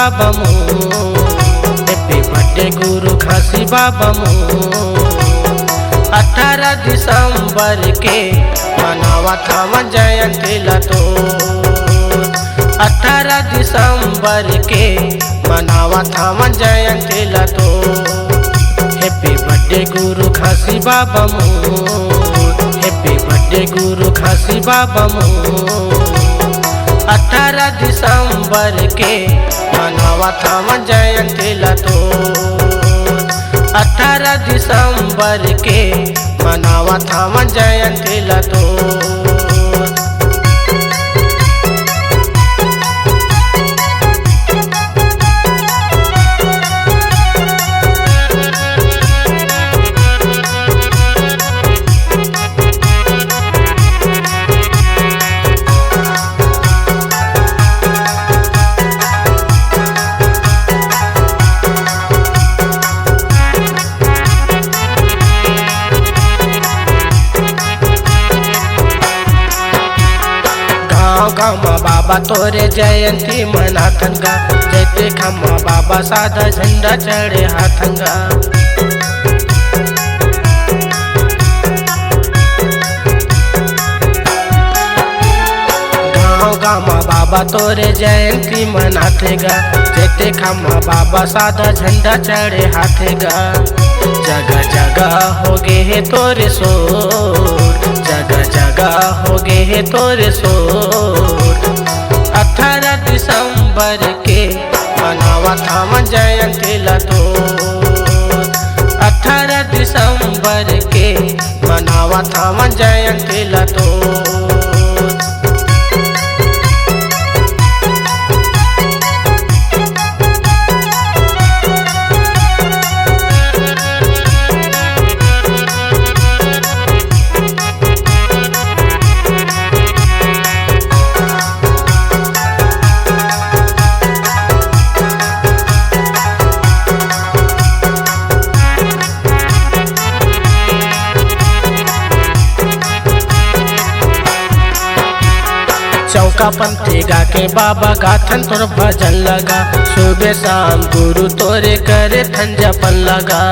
बाबा मोर, happy birthday गुरु घासी बाबा मोर। 18 दिसंबर के मनावा था जयंती तोर, 18 दिसंबर के मनावा था जयंती तोर। हैप्पी बर्थडे गुरु घासी बाबा मोर, हैप्पी बर्थडे गुरु घासी बाबा मोर। 18 दिसंबर के मनावा था जयंती तोर, 18 दिसंबर के मनावा था जयंती तोर। खम्मा बाबा तोरे जयंती मनाथंगा, जयते खम्मा बाबा साधा झंडा चढ़े हाथंगा। गाँव गामा बाबा तोरे जयंती मनाथेगा, जयते खम्मा बाबा साधा झंडा चढ़े हाथेगा। जगह जगह हो गे है तोरे शोर, जगह जगह हो गे है तोरे शोर। 18 दिसंबर के मनावा था जयंती तोर, 18 दिसंबर के मनावा था जयंती तोर। चौका पंथी गा के बाबा गाथन तोर भजन लगा, सुबह शाम गुरु तोरे करे थन जपन लगा।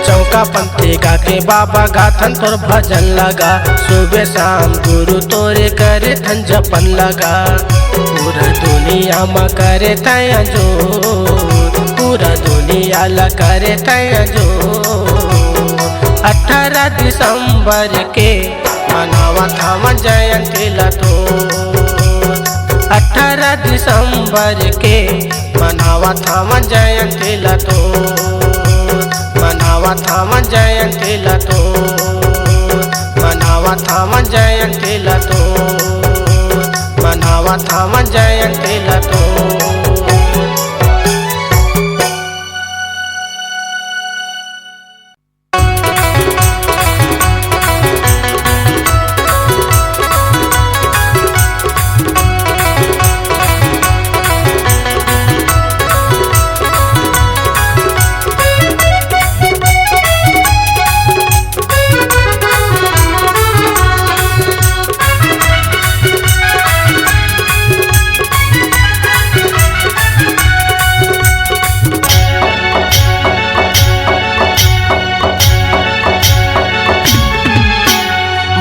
चौका पंथी गा के बाबा गाथन तोर भजन लगा, सुबह शाम गुरु तोरे करे थन जपन लगा। पूरा दुनिया में करे तया जोर, पूरा दुनिया ला करे तया जो। 18 दिसंबर के मनावा था जयंती तोर, 18 दिसंबर के मनावा था जयंती तोर, मनावा था जयंती तोर, मनावा था जयंती तोर, मनावा था जयंती तोर।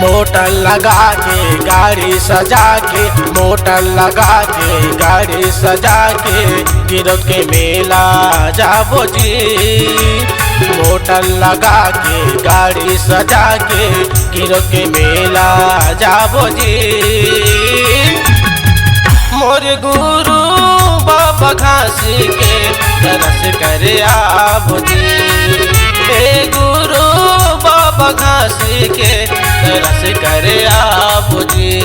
मोटर लगा के गाड़ी सजा के, मोटर लगा के गाड़ी सजा के, गिरौत के मेला जाबो जी। मोटर लगा के गाड़ी सजा के, गिरौत के मेला जाबो जी। मोर गुरु बाबा घासी के दरस करे आबो जी। हे गुरु बाबा घासी के दरस करे आबो जी।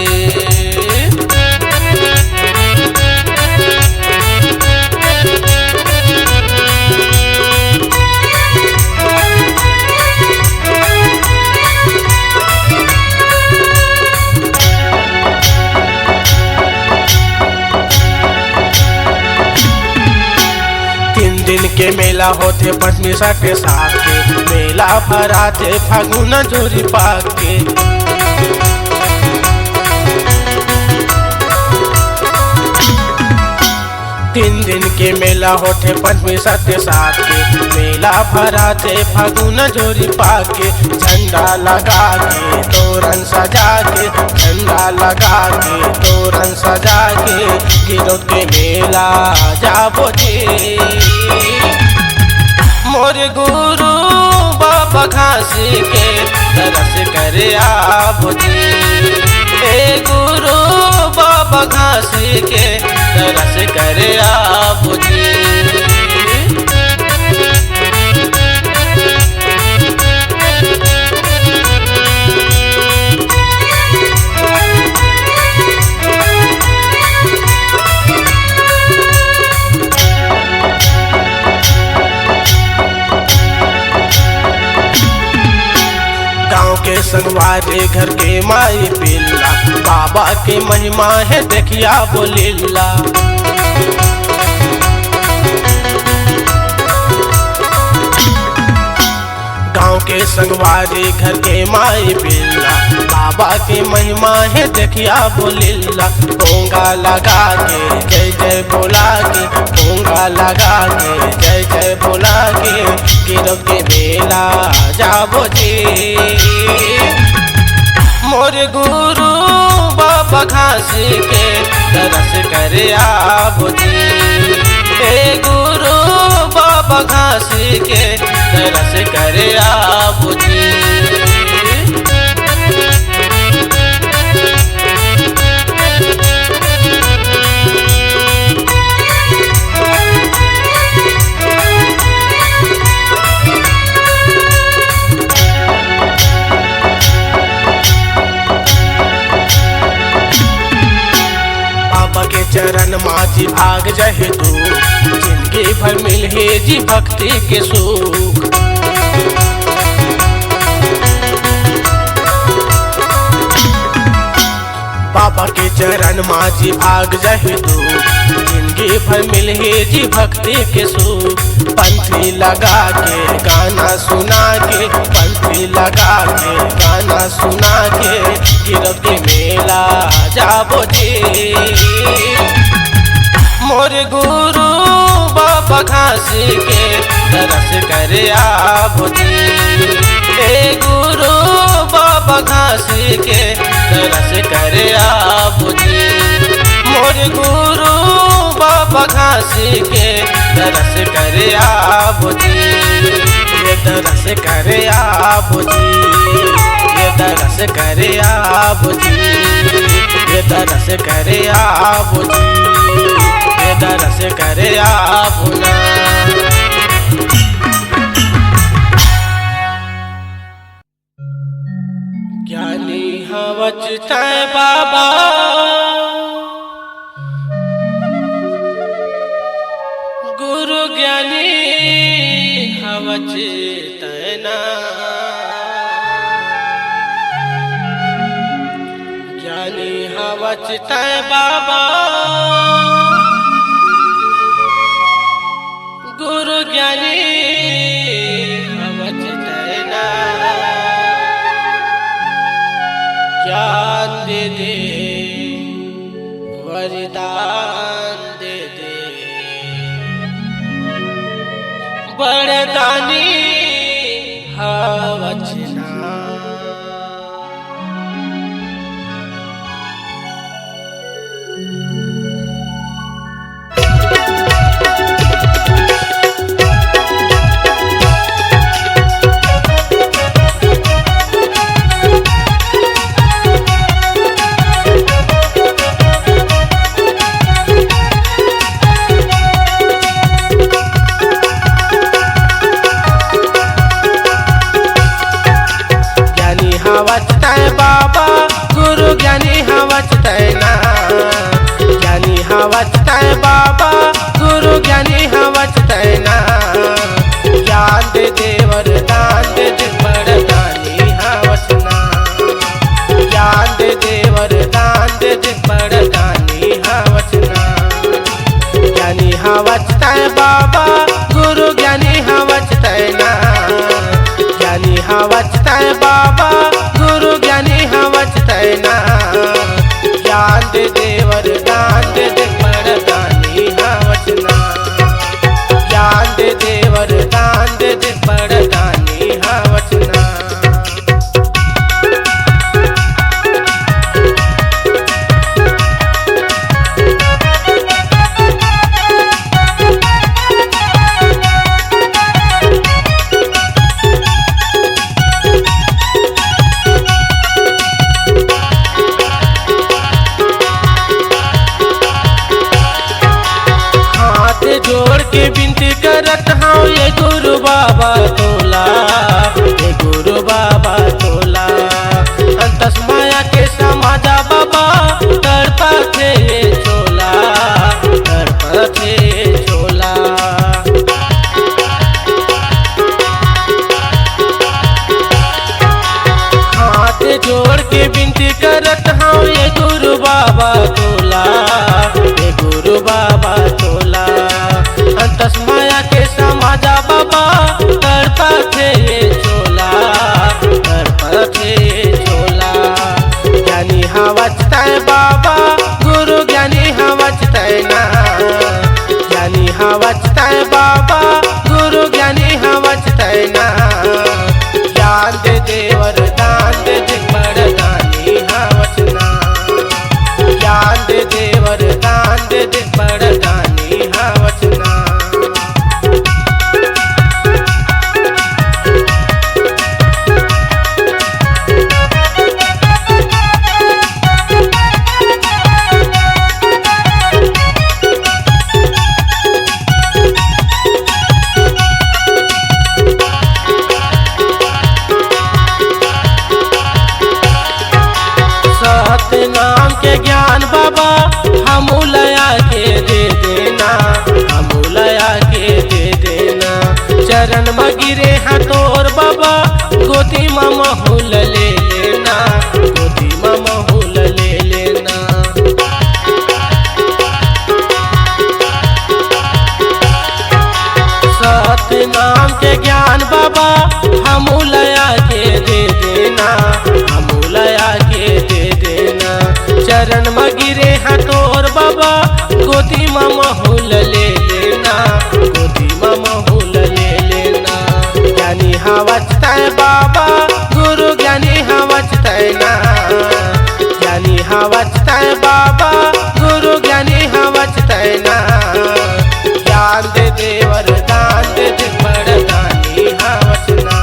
के मेला होते पटनी साटे साथ के, मेला भराते फागुन जोरी पाके। तीन दिन के मेला होते पंचमी सत्य साथ के मेला भरा थे फागुन जोरी पाके झंडा लगा के तोरण सजा के झंडा लगा के तोरण सजा के गिरो के मेला जाबो जी मोर गुरु बाबा घासी के तरस करे आबो जी ए गुरु बाबा घासी के तरस करे आबो जी। गाँव के संगवारे घर के माई पिल्ला बाबा के महिमा है देखिया बोलिल्ला गाँव के संगवारी घर के माई पिल्ला बाबा की महिमा है देखिया बोलिल्ला पोंगा लगा के जय जय बोला के पोंगा लगा के जय जय बोला के गिरव के मेला जाबो जी मोर गुरु बाबा घासी के तरस करे आबो जी ए गुरु बाबा घासी के तरस करे आबो जी। चरण माझी भाग जहे तू जिंदगी भर मिले जी भक्ति के सुख बाबा के चरण माझी भाग जहे तू जिंदगी भर मिले जी भक्ति के सुख पंथी लगा के गाना सुना के पंथी लगा के गाना सुना के गिरव के मेला जाबो जी मोर गुरु बाबा घासी के तरस करे आबो जी ए गुरु बाबा घासी के तरस करे आबो जी मोर गुरु बाबा घासी के तरस करे आबो जी ये तरस करे आबो जी ये तरस करे आबो जी ये तरस करे आबो जी ये तरस करे आबो ना। ज्ञानी हवचता बाबा गुरु ज्ञानी हवचतना ज्ञानी हवचता बाबा गुरु ज्ञानी हवचतना ज्ञान दे दे वरदान दे दे बड़दानी हवचना बाबा गुरु ज्ञानी हवचतना ज्ञानी हवचता बाबा गुरु ज्ञानी हवचतना ज्ञान दे दे वरदान दे दे बड़दानी हवचना ज्ञान दे दे वरदान दे दे बड़दानी हवचना ज्ञानी हवचता बाबा गुरु ज्ञानी हवचतना ज्ञानी हवचता बाबा गुरु ज्ञानी हवचतना ज्ञान दे दे वरदान दे दे बड़दानी के विनती करत हूँ ये गुरु बाबा तोला, ये गुरु बाबा तोला। अंतस माया के समाजा बाबा तड़पा थे चोला, तड़पा थे चोला। हाथ जोड़ के विनती करत हूँ ये गुरु बाबा तोला, ये गुरु बाबा तोला। अंतस माया के समाजा बाबा तड़पा थे चोला, तड़पा थे चोला। ज्ञानी हवचता बाबा गुरु ज्ञानी हवचता ना, ज्ञानी हवचता बाबा गुरु ज्ञानी हवचता ना। ज्ञान दे दे वरदान दे दे बड़दानी हवचना, ज्ञान दे दे वरदान दे दे बड़दानी हवचना। सत्य नाम के ज्ञान बाबा हमूलया के दे देना, हमूलया के दे देना। चरण में गिरे हैं तोर बाबा गोदी में महूल ले लेना, गोदी में महूल ले लेना। सत्य नाम के ज्ञान बाबा हमूलया के दे देना, हमूलया के दे देना। चरण में गिरे हैं तोर बाबा गोदी में महूल ले लेना, गोदी में महूल ले लेना। ज्ञानी हवचता बाबा गुरु ज्ञानी हवचता ना, ज्ञानी हवचता बाबा गुरु ज्ञानी हवचता ना। ज्ञान दे दे वरदान दे दे बड़दानी हवचना,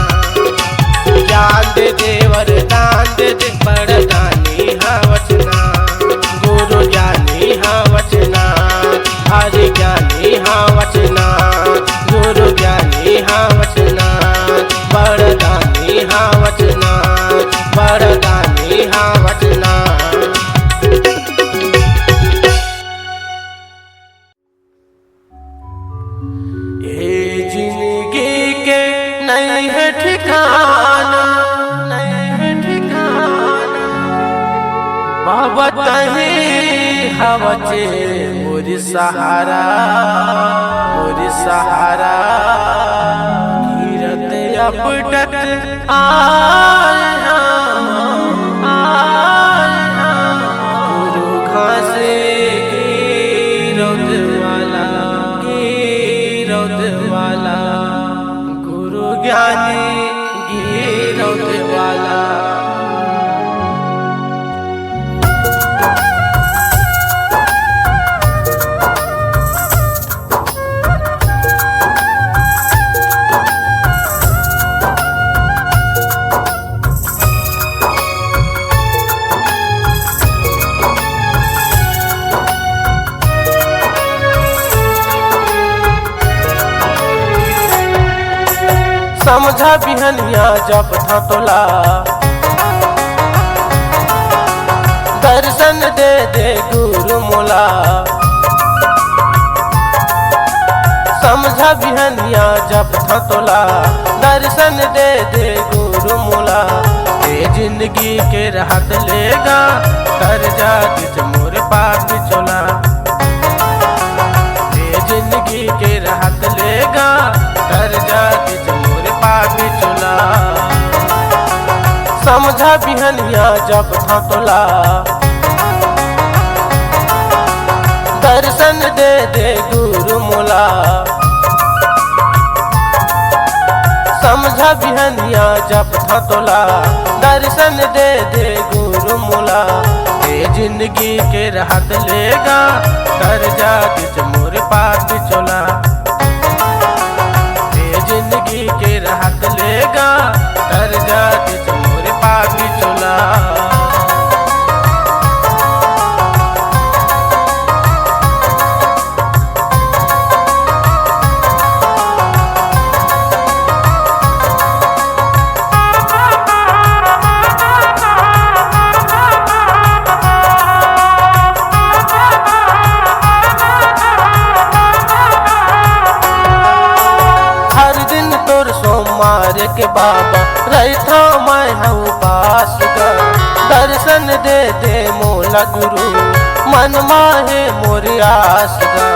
ज्ञान दे दे वरदान दे दे बड़दानी हवचना। गुरु ज्ञानी हवचना, हरि ज्ञानी हवचना, गुरु ज्ञानी हवचना, बड़दानी हवचना, बड़दानी हवचना। ये जिंदगी के नहीं है ठिकाना, नहीं है ठिकाना। बाबा तही हवचे मोरी सहारा, मोरी सहारा। गिरत अपडत आया, आया। गुरु घासे गिरौद वाला, गिरौद वाला। गुरु ज्ञानी गिरौद वाला। समझा बिहनिया जब था तोला, दर्शन दे दे गुरु मोला। समझा बिहनिया जब था तोला, दर्शन दे दे गुरु मोला। ये जिंदगी के राहत लेगा कर जा किस मोर पाप चोला। ये जिंदगी के राहत लेगा कर जा किस मोर पाप चोला। समझा बिहनिया जब था तोला, दर्शन दे दे गुरु मोला। समझा बिहनिया जब था तोला, दर्शन दे दे गुरु मोला। ये जिंदगी के राहत लेगा कर जा किस मोर पाप चोला। ये जिंदगी के राहत लेगा कर जा किस मोर पाप चोला। के बाबा रहता मैं हूँ पास गा। दर्शन दे दे मोला गुरु मन माहे मोरी आस गा।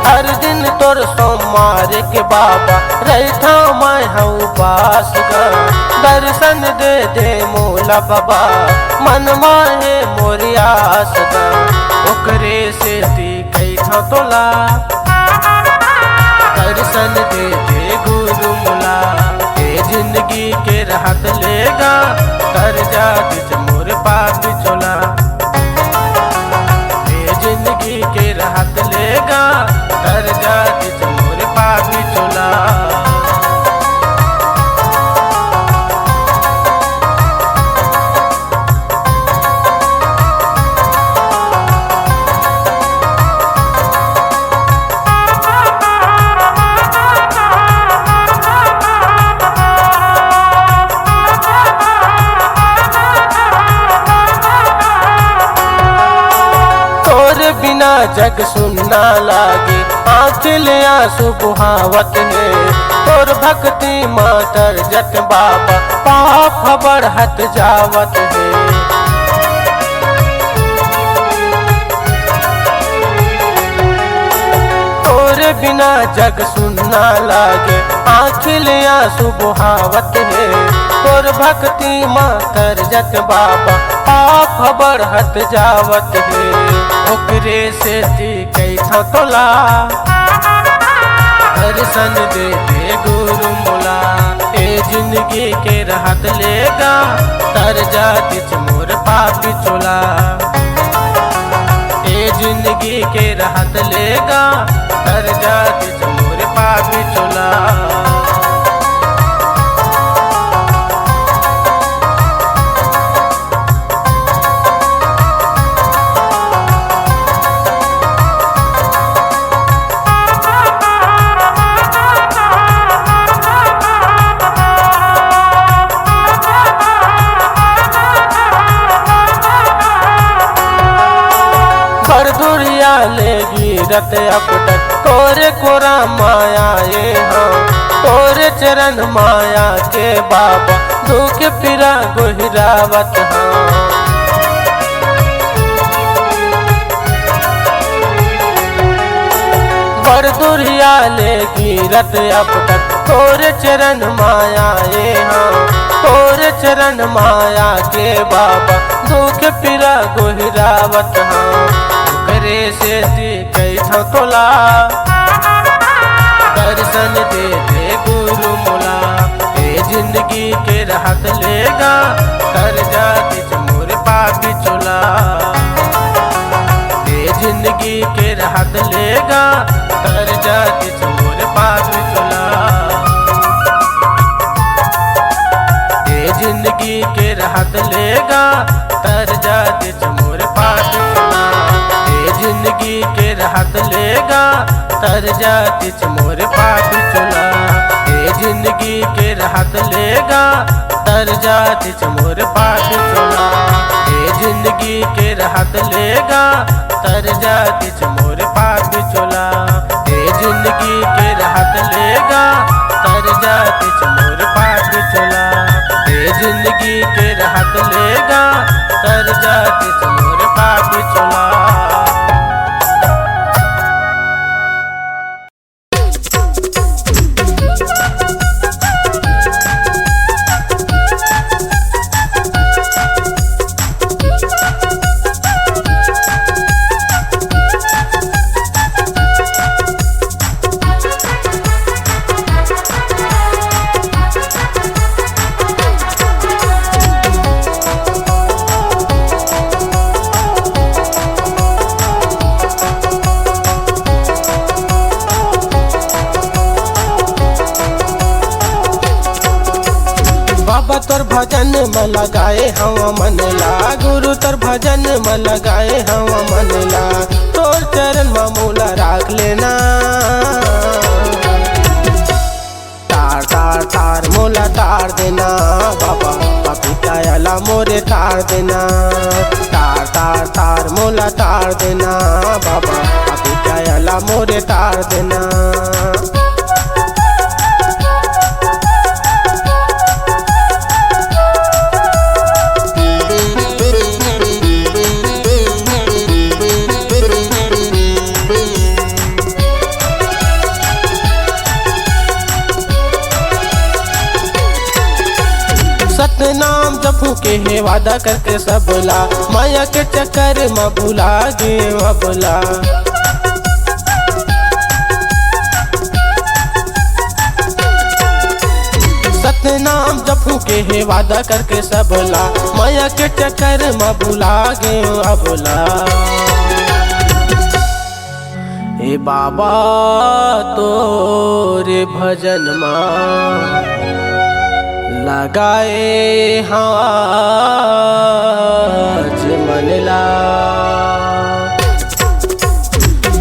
हर दिन तोर सोमवार के बाबा रहता मैं हूँ पास गा। दर्शन दे दे मोला बाबा मन माहे मोरी आस गा। ओकरे से ती कैठा तोला दर्शन दे दे गुरु मोला। ए जिंदगी के राहत लेगा कर जा दिच मोर पाप चोला। ए जिंदगी के राहत लेगा कर जा दिच मोर पाप चोला। बिना जग सुनना लागे आँख ले आंसू बुहावत है। तोर भक्ति मातर जत बाबा पाप बढ़त जावत है। तोर बिना जग सुनना लागे आँख ले आंसू बुहावत है। तोर भक्ति मातर जत बाबा पाप बढ़त जावत है। ओकरे से ती कैठा तोला दर्शन दे दे गुरु मोला। ए जिंदगी के राहत लेगा तर जा दिच मोर पापी चोला। ए जिंदगी के राहत लेगा तर जा दिच मोर पापी चोला। गिरत अपटक तोरे कोरा माया ये हाँ। तोरे चरण माया के बाबा दुख पिरा गोहिरावत हाँ। बड़ दुरिया ले गिरत अपटक तोरे चरण माया ये हाँ। तोरे चरण माया के बाबा दुख पिरा गोहिरावत हाँ। करे से ती कैठा तोला दर्शन दे दे गुरु मोला। ए जिंदगी के राहत लेगा कर जा दिच मोर पापी चोला। ए जिंदगी के राहत लेगा कर जा दिच मोर पापी चोला। ए जिंदगी के राहत लेगा कर जा दिच मोर पापी चोला। जिंदगी के राहत लेगा तर जा दिच मोर पापी चोला। ए जिंदगी के राहत लेगा तर जा दिच मोर पापी चोला। ए जिंदगी के राहत लेगा तर जा दिच मोर पापी चोला। ए जिंदगी के राहत लेगा तर जा दिच मोर पापी चोला। ए जिंदगी के राहत लेगा तर जा दिच मोर पापी चोला। तोर भजन में लगाए हवा मन ला। गुरु तोर भजन में लगाए हवा मन ला। तोर चरण में मूला राख लेना। तार तार तार मोला तार देना बाबा पपीता वाला मोरे तार देना। तार तार तार मोला तार देना बाबा पपीता कायला मोरे तार देना। सतनाम जपू के है वादा करके सबला, माया के चक्कर में भुला गे अबला। सतनाम जपू के है वादा करके सबला, माया के चक्कर में भुला गे अबला। ए बाबा तोरे भजन माँ लगाए हाज मनला।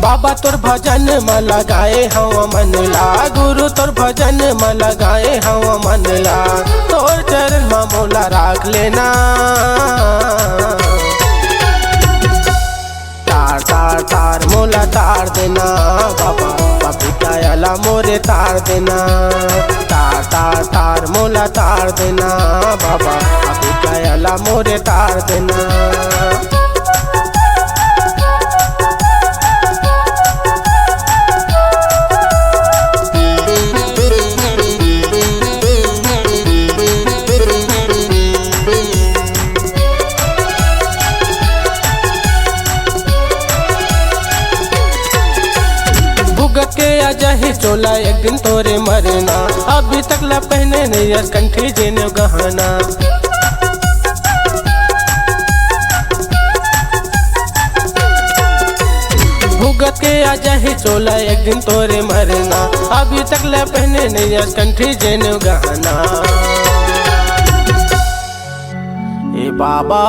बाबा तोर भजन में लगाए हवा मनला, गुरु तोर भजन में लगाए हवा मनला। तोर चरण में मोला राख लेना, तार तार तार मोला तार देना बाबा, पापी कायला मोरे तार देना। तार तार तार मोला तार देना बाबा, पापी कायला मोरे तार देना। के अजही चोला एक दिन तोरे मरना, अभी तक ला पहने नहीं कंठी जेने गहना। भुगत के अजही चोला एक दिन तोरे मरना, अभी तक ला पहने नहीं कंठी जेने गहना। ए बाबा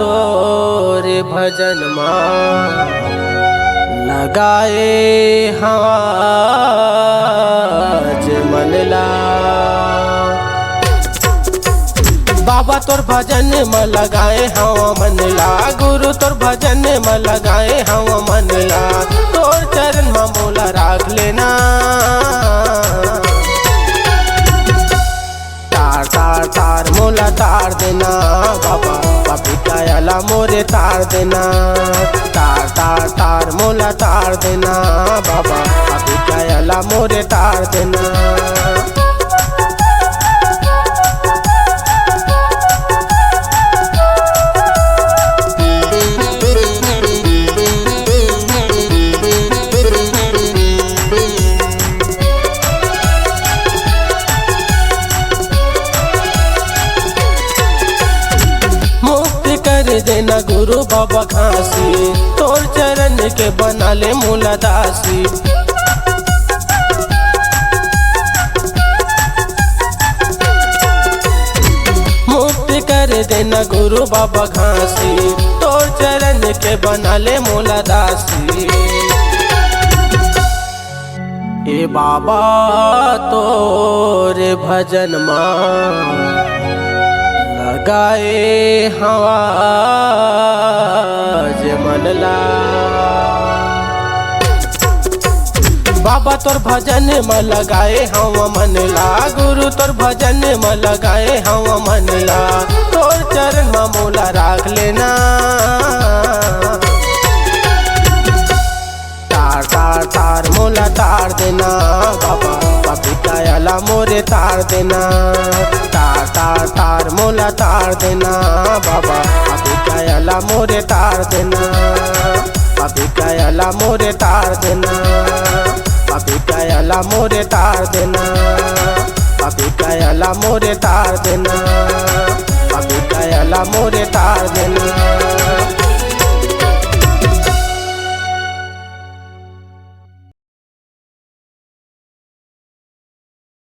तोरे भजन माँ लगाए हाज मनला। बाबा तोर भजन में लगाए हवा मनला, गुरु तोर भजन में लगाए हवा मनला। तोर चरण में मोला राख लेना, तार तार तार मोला तार देना बाबा, पापी कायला मोरे तार देना। तार तार तार मोला तार देना बाबा, पापी कायला मोरे तार देना। देना गुरु बाबा खांसी, तोर चरण के बना ले मूला दासी। मुक्ति कर देना गुरु बाबा खांसी, तोर चरण के बना ले मूला दासी। ए बाबा तोरे भजन माँ लगाए हवा मनला। बाबा तोर भजन में लगाए हवा मनला, गुरु तोर भजन में लगाए हवा मनला। तोर चरण में मोला राख लेना, तार तार तार मोला तार देना बाबा, पापी कायला मोरे तार देना। तार तार तार मोला तार देना बाबा, पापी कायला मोरे तार देना। पापी कायला मोरे तार देना, पापी कायला मोरे तार देना। पापी कायला मोरे तार देना, पापी कायला मोरे तार देना।